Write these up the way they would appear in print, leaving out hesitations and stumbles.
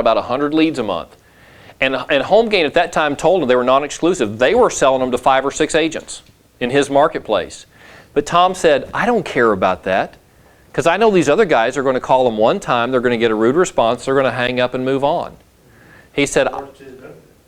about 100 leads a month. And HomeGain at that time told them they were non-exclusive. They were selling them to 5 or 6 agents in his marketplace. But Tom said, I don't care about that, because I know these other guys are going to call them one time, they're going to get a rude response, they're going to hang up and move on. He said,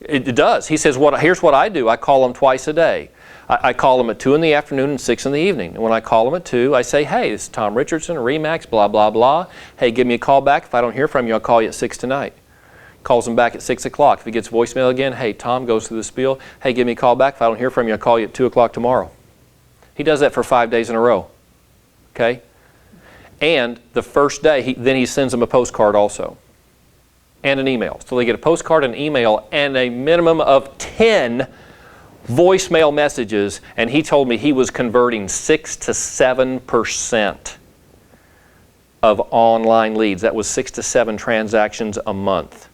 it does. He says, here's what I do. I call them twice a day. I call them at 2 in the afternoon and 6 in the evening. And when I call them at 2, I say, hey, this is Tom Richardson, Remax, blah, blah, blah. Hey, give me a call back. If I don't hear from you, I'll call you at 6 tonight. Calls him back at 6 o'clock. If he gets voicemail again, hey, Tom, goes through the spiel. Hey, give me a call back. If I don't hear from you, I'll call you at 2 o'clock tomorrow. He does that for 5 days in a row. Okay? And the first day, then he sends them a postcard also. And an email. So they get a postcard, an email, and a minimum of 10 voicemail messages. And he told me he was converting 6 to 7% of online leads. That was 6 to 7 transactions a month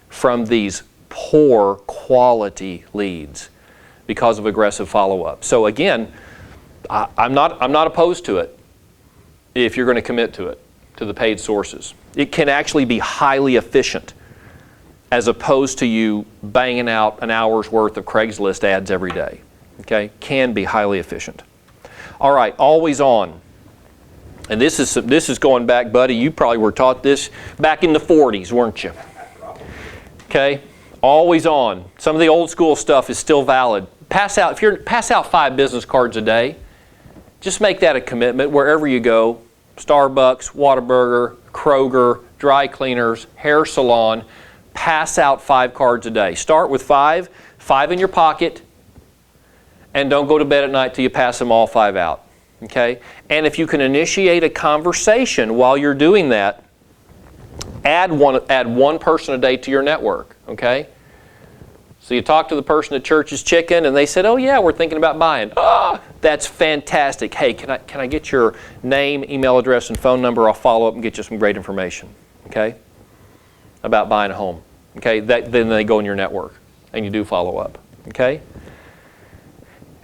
from these poor quality leads because of aggressive follow-up. So again, I'm not opposed to it if you're going to commit to it, to the paid sources. It can actually be highly efficient as opposed to you banging out an hour's worth of Craigslist ads every day. Okay? Can be highly efficient. All right, always on. And this is going back, buddy, you probably were taught this back in the 40s, weren't you? Okay? Always on. Some of the old school stuff is still valid. Pass out 5 business cards a day. Just make that a commitment wherever you go. Starbucks, Whataburger, Kroger, dry cleaners, hair salon. Pass out 5 cards a day. Start with 5 in your pocket, and don't go to bed at night till you pass them all 5 out. Okay? And if you can initiate a conversation while you're doing that, add one person a day to your network. Okay? So you talk to the person at Church's Chicken, and they said, oh yeah, we're thinking about buying. Oh, that's fantastic. Hey, can I get your name, email address, and phone number? I'll follow up and get you some great information, okay, about buying a home. Okay, then they go in your network, and you do follow up, okay?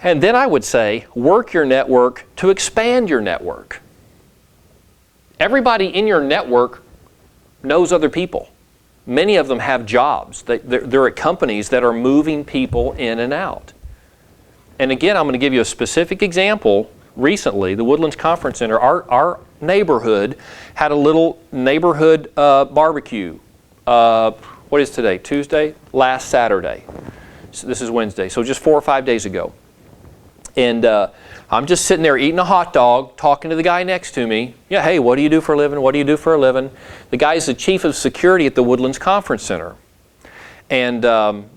And then I would say, work your network to expand your network. Everybody in your network knows other people. Many of them have jobs. They're at companies that are moving people in and out. And again, I'm going to give you a specific example. Recently, the Woodlands Conference Center, our neighborhood had a little neighborhood barbecue. What is today? Tuesday? Last Saturday. So this is Wednesday. So just 4 or 5 days ago. And I'm just sitting there eating a hot dog, talking to the guy next to me. Yeah, hey, what do you do for a living? What do you do for a living? The guy's the chief of security at the Woodlands Conference Center. And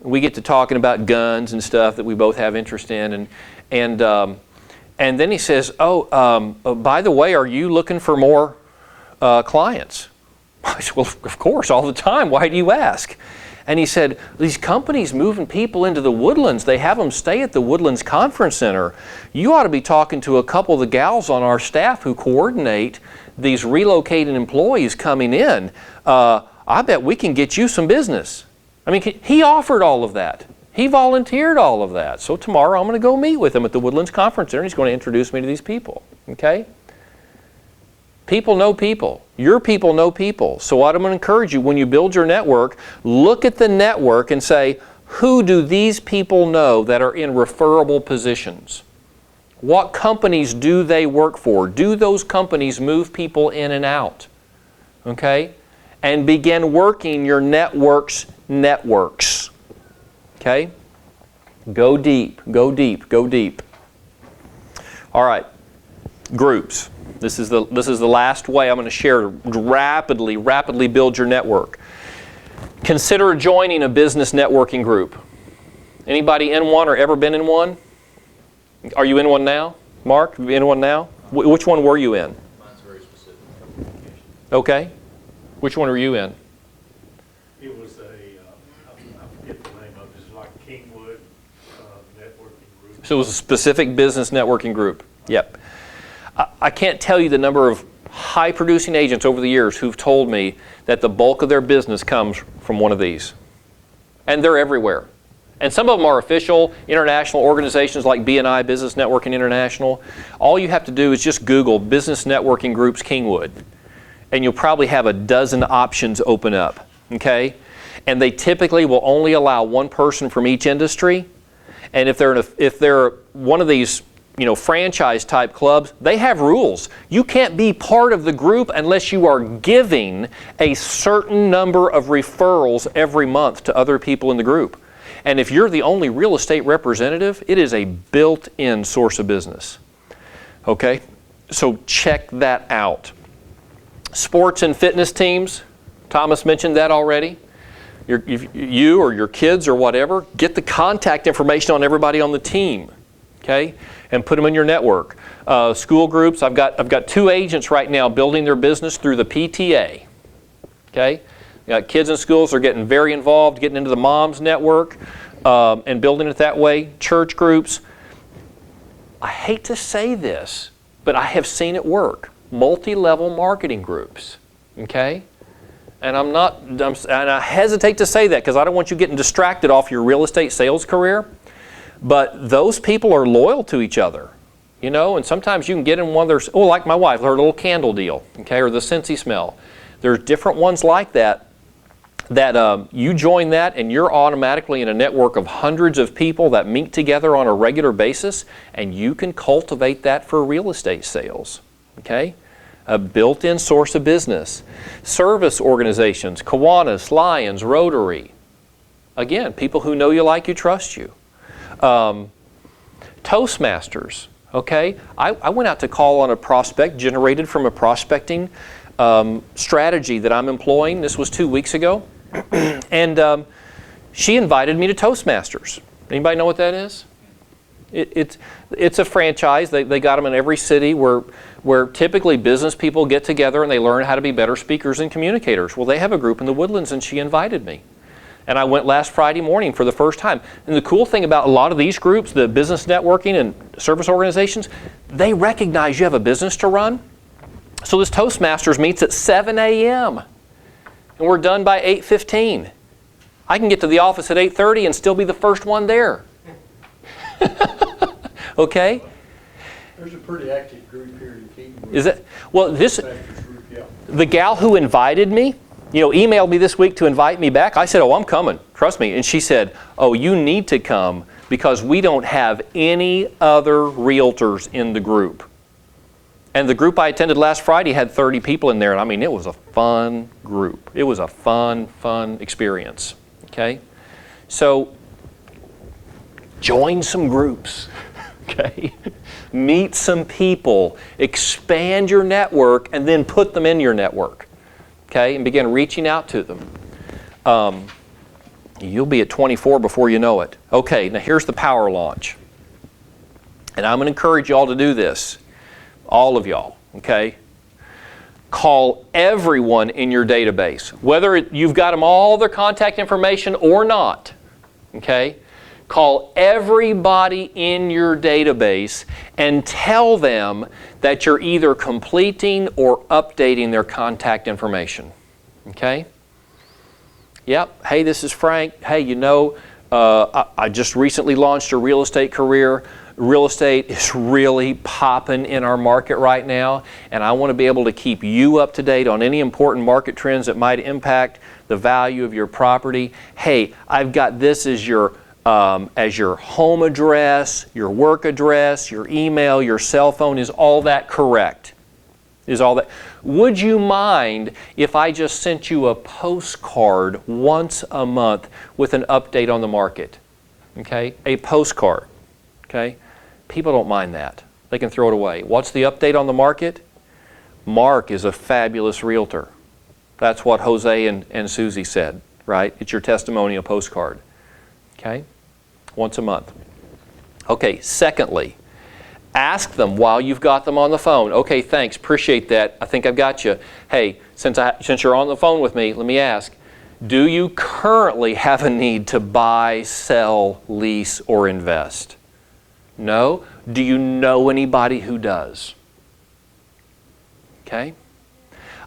we get to talking about guns and stuff that we both have interest in. And then he says, by the way, are you looking for more clients? I said, well, of course, all the time. Why do you ask? And he said, these companies moving people into the Woodlands, they have them stay at the Woodlands Conference Center. You ought to be talking to a couple of the gals on our staff who coordinate these relocated employees coming in. I bet we can get you some business. I mean, he offered all of that. He volunteered all of that. So tomorrow I'm going to go meet with him at the Woodlands Conference Center. He's going to introduce me to these people. Okay? People know people. Your people know people. So what I'm going to encourage you, when you build your network, look at the network and say, who do these people know that are in referable positions? What companies do they work for? Do those companies move people in and out? Okay? And begin working your networks. Okay? Go deep, go deep, go deep. All right. Groups. This is the last way I'm going to share to rapidly build your network. Consider joining a business networking group. Anybody in one or ever been in one? Are you in one now? Mark, are you in one now? Which one were you in? Mine's very specific. Okay. Which one were you in? It was I forget the name of it. It's like Kingwood networking group. So it was a specific business networking group. Yep. I can't tell you the number of high-producing agents over the years who've told me that the bulk of their business comes from one of these. And they're everywhere. And some of them are official international organizations like BNI, Business Networking International. All you have to do is just Google Business Networking Groups Kingwood. And you'll probably have a dozen options open up. okay? And they typically will only allow one person from each industry. And if they're one of these, franchise type clubs, they have rules. You can't be part of the group unless you are giving a certain number of referrals every month to other people in the group. And if you're the only real estate representative, it is a built-in source of business. Okay? So check that out. Sports and fitness teams, Thomas mentioned that already. You or your kids or whatever, get the contact information on everybody on the team, okay, and put them in your network. School groups, I've got 2 agents right now building their business through the PTA, okay. Kids in schools are getting very involved, getting into the moms network and building it that way. Church groups, I hate to say this, but I have seen it work. Multi-level marketing groups, okay. And I hesitate to say that because I don't want you getting distracted off your real estate sales career. But those people are loyal to each other, and sometimes you can get in one of their, like my wife, her little candle deal, okay, or the Scentsy smell. There's different ones like that you join that and you're automatically in a network of hundreds of people that meet together on a regular basis, and you can cultivate that for real estate sales, okay? A built-in source of business. Service organizations, Kiwanis, Lions, Rotary. Again, people who know you, like you, trust you. Toastmasters, okay? I went out to call on a prospect generated from a prospecting strategy that I'm employing. This was 2 weeks ago. And she invited me to Toastmasters. Anybody know what that is? It's a franchise. They got them in every city where typically business people get together and they learn how to be better speakers and communicators. Well, they have a group in the Woodlands, and she invited me. And I went last Friday morning for the first time. And the cool thing about a lot of these groups, the business networking and service organizations, they recognize you have a business to run. So this Toastmasters meets at 7 a.m. and we're done by 8:15. I can get to the office at 8:30 and still be the first one there. Okay? There's a pretty active group here in Kingwood. Is it? Well, Group, yeah. the gal who invited me, emailed me this week to invite me back. I said, oh, I'm coming. Trust me. And she said, oh, you need to come because we don't have any other realtors in the group. And the group I attended last Friday had 30 people in there. And I mean, it was a fun group. It was a fun experience. Okay? So, join some groups. Okay? Meet some people. Expand your network and then put them in your network. Okay? And begin reaching out to them. You'll be at 24 before you know it. Okay, now here's the power launch. And I'm going to encourage you all to do this. All of y'all, okay? Call everyone in your database, whether you've got them all their contact information or not, okay? Call everybody in your database and tell them that you're either completing or updating their contact information, okay? Yep, hey, this is Frank. Hey, I just recently launched a real estate career. Real estate is really popping in our market right now, and I want to be able to keep you up to date on any important market trends that might impact the value of your property. Hey, I've got this as your home address, your work address, your email, your cell phone. Is all that correct? Is all that? Would you mind if I just sent you a postcard once a month with an update on the market? Okay, a postcard. Okay, people don't mind that. They can throw it away. What's the update on the market? Mark is a fabulous realtor. That's what Jose and Susie said, right? It's your testimonial postcard. Okay, once a month. Okay, secondly, ask them while you've got them on the phone. Okay, thanks, appreciate that. I think I've got you. Hey, since you're on the phone with me, let me ask, do you currently have a need to buy, sell, lease, or invest? No? Do you know anybody who does? Okay?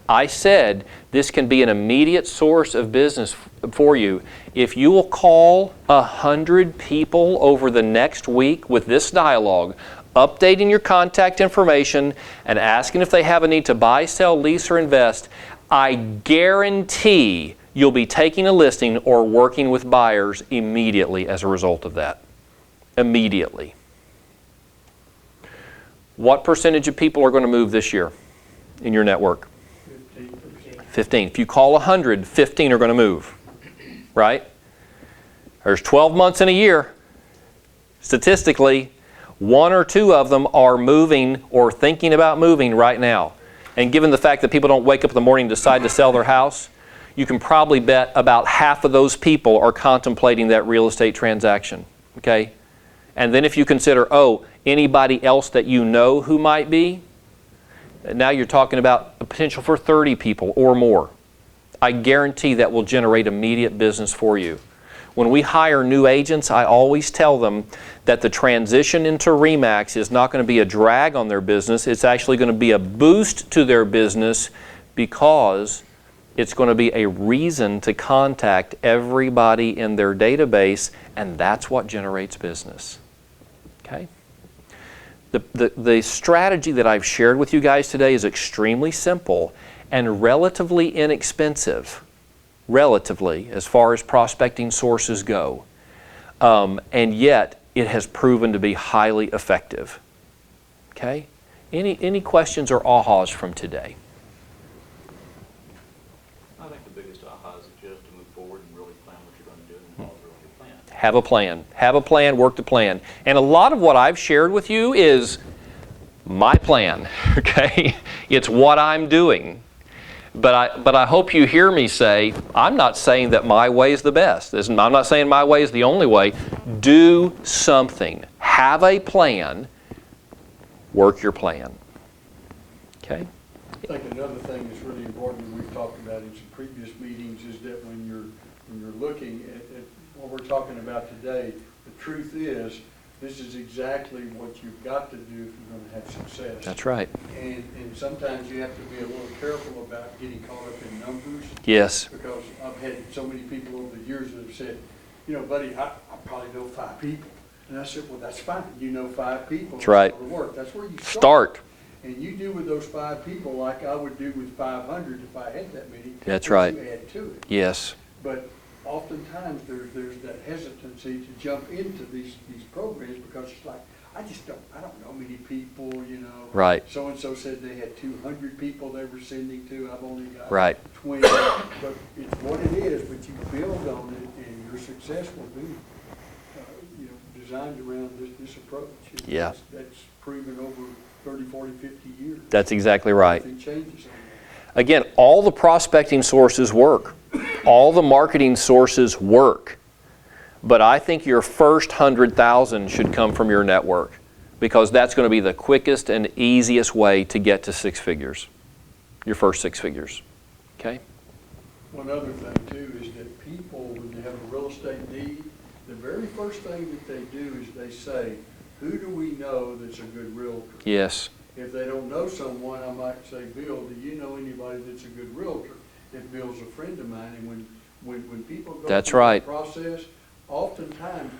I said this can be an immediate source of business for you. If you will call 100 people over the next week with this dialogue, updating your contact information and asking if they have a need to buy, sell, lease, or invest, I guarantee you'll be taking a listing or working with buyers immediately as a result of that. Immediately. What percentage of people are going to move this year in your network? 15%. 15. If you call 100, 15 are going to move, right? There's 12 months in a year. Statistically, 1 or 2 of them are moving or thinking about moving right now. And given the fact that people don't wake up in the morning and decide to sell their house, you can probably bet about half of those people are contemplating that real estate transaction, okay? And then if you consider, oh, anybody else that you know who might be, now you're talking about a potential for 30 people or more. I guarantee that will generate immediate business for you. When we hire new agents, I always tell them that the transition into RE/MAX is not going to be a drag on their business. It's actually going to be a boost to their business because it's going to be a reason to contact everybody in their database, and that's what generates business. Okay? The strategy that I've shared with you guys today is extremely simple and relatively inexpensive. Relatively, as far as prospecting sources go. And yet, it has proven to be highly effective. Okay? Any questions or ahas from today? I think the biggest aha is just to move forward and really plan what you're going to do and follow through on your plan. Have a plan. Have a plan, work the plan. And a lot of what I've shared with you is my plan, okay? It's what I'm doing. But I hope you hear me say, I'm not saying that my way is the best. I'm not saying my way is the only way. Do something. Have a plan. Work your plan. Okay? I think another thing that's really important, and we've talked about in some previous meetings, is that when you're looking at what we're talking about today, the truth is, this is exactly what you've got to do if you're going to have success. That's right. And sometimes you have to be a little careful about getting caught up in numbers. Yes. Because I've had so many people over the years that have said, you know, buddy, I probably know 5 people. And I said, well, that's fine. You know 5 people. That's right. That'll work. That's where you Start. And you do with those 5 people like I would do with 500 if I had that many. That's but right. You add to it. Yes. But oftentimes there's that hesitancy to jump into these programs because it's like, I don't know many people, you know. Right. So-and-so said they had 200 people they were sending to. I've only got Right. 20. But it's what it is, but you build on it and your success will be, designed around this approach. And Yeah. That's proven over 30, 40, 50 years. That's exactly right. Nothing changes on that. Again, all the prospecting sources work. All the marketing sources work. But I think your first 100,000 should come from your network because that's going to be the quickest and easiest way to get to 6 figures. Your first 6 figures. Okay? One other thing too is that people, when they have a real estate need, the very first thing that they do is they say, who do we know that's a good realtor? Yes. If they don't know someone, I might say, Bill, do you know anybody that's a good realtor? If Bill's a friend of mine, and when people go That's through right. the process, oftentimes,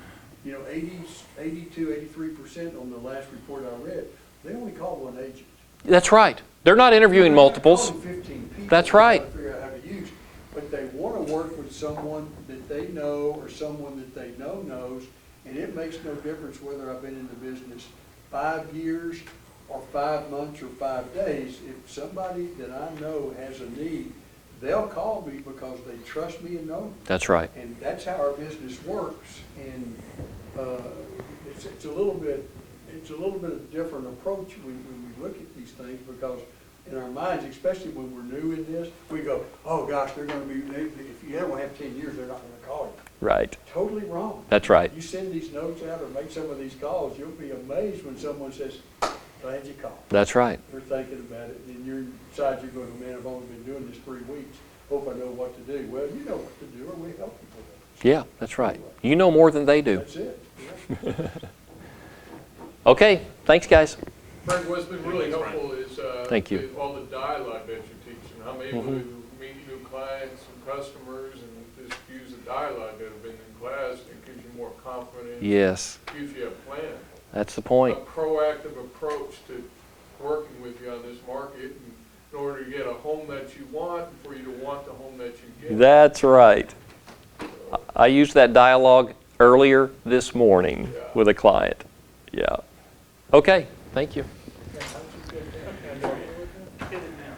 83% on the last report I read, they only call one agent. That's right. They're not interviewing They're not multiples. calling 15 people. That's right. To figure out how to use. But they want to work with someone that they know or someone that they know knows, and it makes no difference whether I've been in the business 5 years or 5 months or 5 days. If somebody that I know has a need, they'll call me because they trust me and know me. That's right. And that's how our business works. And it's a little bit of a different approach when we look at these things because in our minds, especially when we're new in this, we go, oh gosh, they're going to be, if you don't have 10 years, they're not going to call you. Right. Totally wrong. That's right. You send these notes out or make some of these calls, you'll be amazed when someone says, glad you called. That's right. They're thinking about it, and you're inside, you're going, man, I've only been doing this 3 weeks. Hope I know what to do. Well, you know what to do, or we help you with it. Yeah, that's right. You know more than they do. That's it. Yeah. Okay. Thanks, guys. Frank, what's been really helpful is Thank you. all the dialogue that you're teaching. I'm able to meet new clients and customers and just use the dialogue that have been in class. It gives you more confidence. Yes. Gives you a plan. That's the point. A proactive approach to working with you on this market. And in order to get a home that you want, and for you to want the home that you get. That's right. I used that dialogue earlier this morning Yeah. with a client. Yeah. Okay, thank you. Get it now.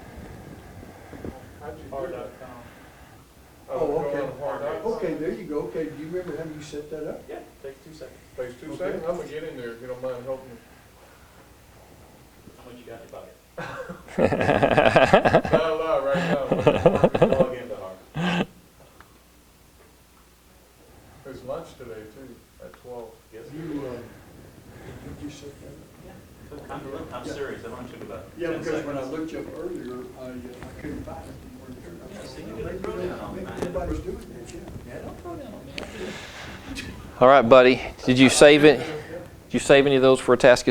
How'd you do Hard.com. that? Oh, okay. Hard. Okay, there you go. Okay, do you remember how you set that up? Yeah, takes 2 seconds. Takes 2 Okay. seconds, I'm gonna get in there if you don't mind helping me. How much you got in your pocket? Not a lot right now. Log in to Hard. There's lunch today too, at 12. Yes. Did you set that up? I'm serious, I don't shoot about Yeah, 10 because when I seconds. looked you up earlier, I couldn't find it. You weren't there. I See, you thought, get well, a throw down on maybe mine. everybody's doing that, yeah. All right, buddy. Did you save it? Did you save any of those for a task